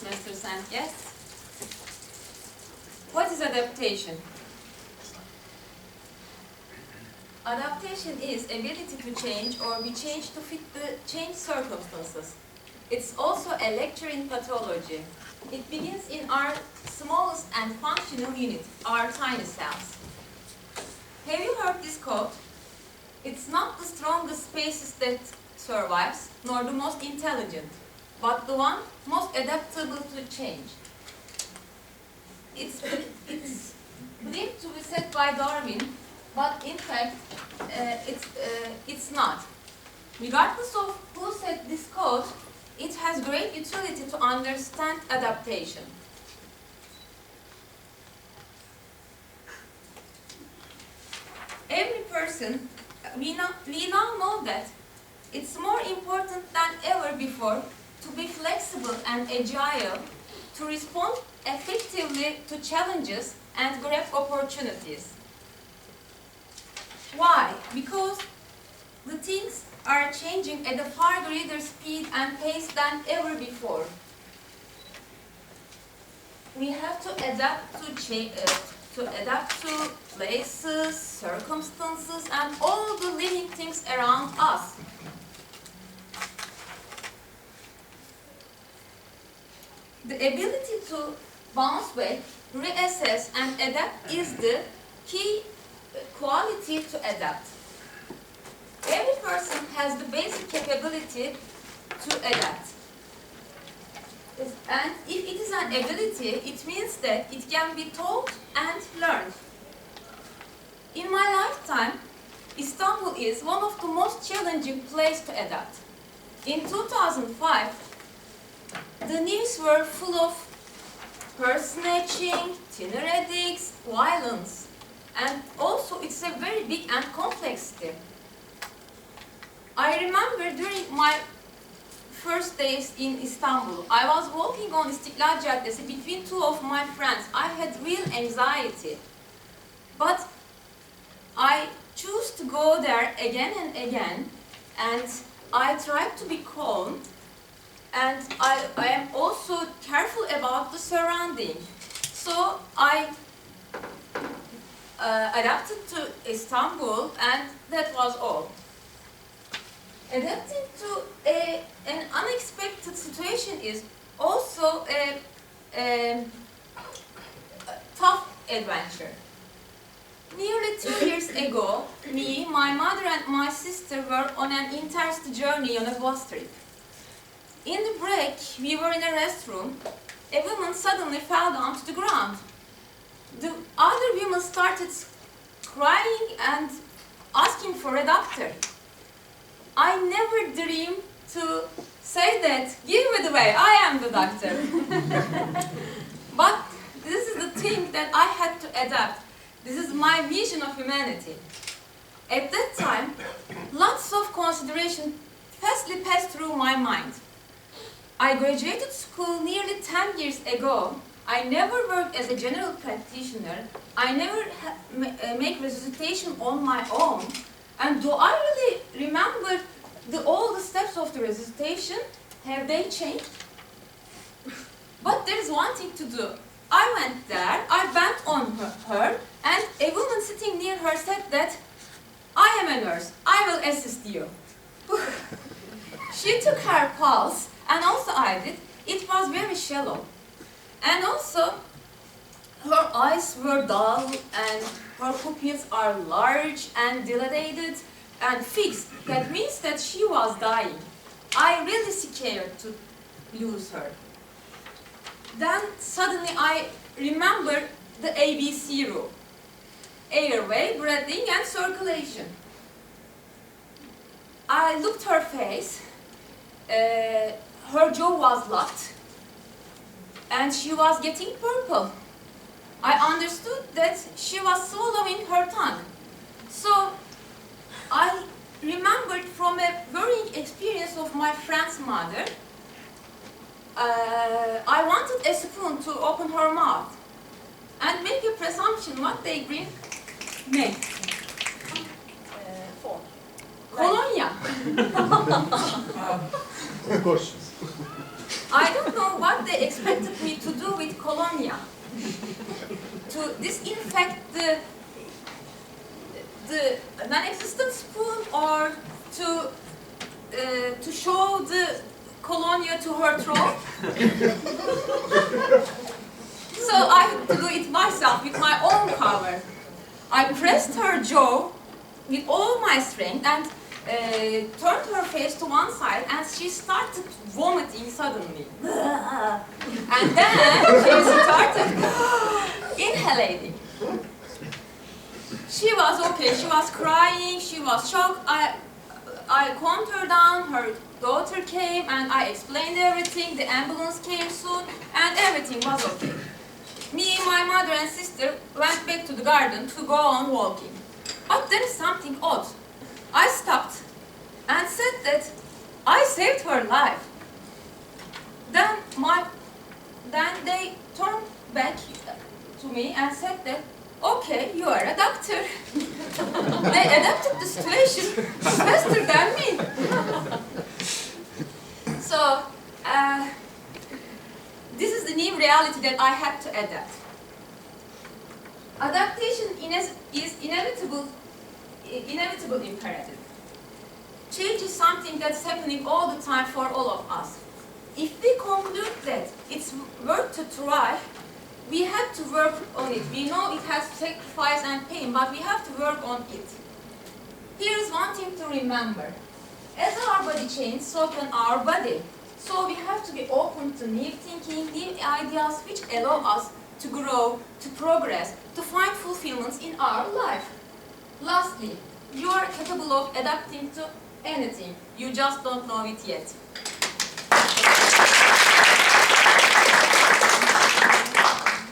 semesters and guests. What is adaptation? Adaptation is ability to change or be changed to fit the changed circumstances. It's also a lecture in pathology. It begins in our smallest and functional unit, our tiny cells. Have you heard this quote? It's not the strongest species that survives, nor the most intelligent, but the one most adaptable to change. It's believed to be said by Darwin, but in fact, it's not. Regardless of who said this quote, it has great utility to understand adaptation. Every person, we now know that it's more important than ever before to be flexible and agile, to respond effectively to challenges and grab opportunities. Why? Because the things are changing at a far greater speed and pace than ever before. We have to adapt to places, circumstances, and all the living things around us. The ability to bounce back, reassess, and adapt is the key quality to adapt. Every person has the basic capability to adapt. And if it is an ability, it means that it can be taught and learned. In my lifetime, Istanbul is one of the most challenging places to adapt. In 2005, the news were full of purse snatching, thinner addicts, violence, and also it's a very big and complex step. I remember during my first days in Istanbul, I was walking on İstiklal Caddesi between two of my friends. I had real anxiety, but I chose to go there again and again, and I tried to be calm, and I am also careful about the surrounding. So I adapted to Istanbul, and that was all. Adapting to an unexpected situation is also a tough adventure. Nearly 2 years ago, me, my mother and my sister were on an interstate journey on a bus trip. In the break, we were in a restroom. A woman suddenly fell down to the ground. The other women started crying and asking for a doctor. I never dreamed to say that, give me the way, I am the doctor. But this is the thing that I had to adapt. This is my vision of humanity. At that time, lots of consideration fastly passed through my mind. I graduated school nearly 10 years ago. I never worked as a general practitioner. I never make resuscitation on my own. And do I really remember all the steps of the resuscitation? Have they changed? But there is one thing to do. I went there, I bent on her, and a woman sitting near her said that, I am a nurse, I will assist you. She took her pulse, and also I did. It was very shallow. And also, her eyes were dull, and her pupils are large and dilated and fixed. That means that she was dying. I really scared to lose her. Then suddenly I remembered the ABC rule. Airway, breathing, and circulation. I looked her face. Her jaw was locked, and she was getting purple. I understood that she was swallowing her tongue. So I remembered from a worrying experience of my friend's mother, I wanted a spoon to open her mouth and make a presumption what they bring next. Phone. Colonia. Of course. I don't know what they expected me to do with colonia. To disinfect the non-existent spoon, or to show the colonia to her throat. So I had to do it myself with my own cover. I pressed her jaw with all my strength and turned her face to one side, and she started vomiting suddenly. And then she started inhaling. She was okay, she was crying, she was shocked. I calmed her down, her daughter came, and I explained everything. The ambulance came soon, and everything was okay. Me, my mother and sister went back to the garden to go on walking. But there is something odd. I stopped and said that I saved her life. Then they turned back to me and said that, okay, you are a doctor. They adapted the situation faster than me. So, this is the new reality that I had to adapt. Adaptation is inevitable imperative. Change is something that's happening all the time for all of us. If we conclude that it's worth to try, we have to work on it. We know it has sacrifice and pain, but we have to work on it. Here's one thing to remember. As our body changes, so can our body. So we have to be open to new thinking, new ideas which allow us to grow, to progress, to find fulfillment in our life. Lastly, you are capable of adapting to anything. You just don't know it yet.